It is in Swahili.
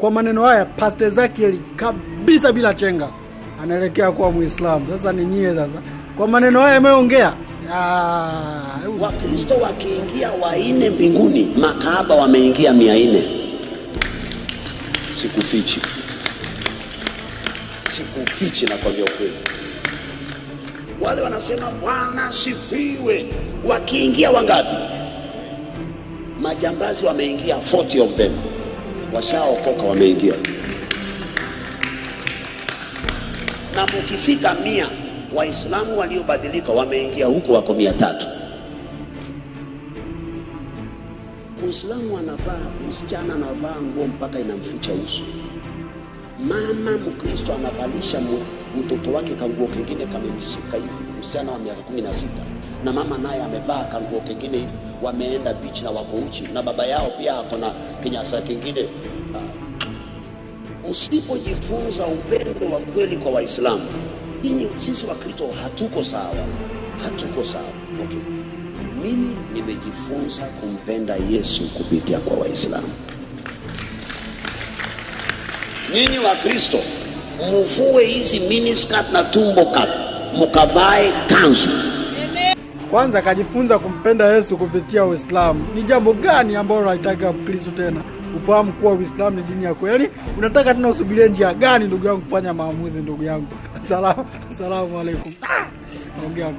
Kwa maneno haya Pastor Ezekiel kabisa bila chenga anaelekea kuwa Muislamu. Sasa ni nyie sasa. Kwa maneno haya ameongea. Wakristo wakiingia 400 mbinguni, makahaba wameingia 400. Sikufichi na kwa kweli. Wale wanasema Bwana sifiwe, wakiingia wangapi? Majambazi wameingia 40 of them. Washaokoka wameingia. Na mkifika 100, Waislamu waliobadilika wameingia huko, wako 300. Muislamu anavaa, msichana anavaa nguo mpaka inamficha uso. Mama Mkristo anavalisha mtoto wake kanguo kingine kamemshika hivi, msichana wa miaka 16, na mama naye amevaa kanguo kingine hivi, wameenda beach na wako uchi, na baba yao pia ako na kinyasa kingine. Usipojifunza upendo wa kweli kwa Waislamu, sisi Wakristo hatuko sawa. Okay. Mimi nimejifunza kumpenda Yesu kupitia kwa Waislamu. Nyinyi Wakristo mvue hizi miniskirt na tumbo cut, mkavae kanzu. Kwanza kajifunza kumpenda Yesu kupitia Uislamu. Ni jambo gani ambalo unataka Mkristo tena ufahamu kuwa Uislamu ni dini ya kweli? Unataka tena usubirie njia gani ndugu yangu kufanya maamuzi ndugu yangu? Asalamu alaykum. Ongea.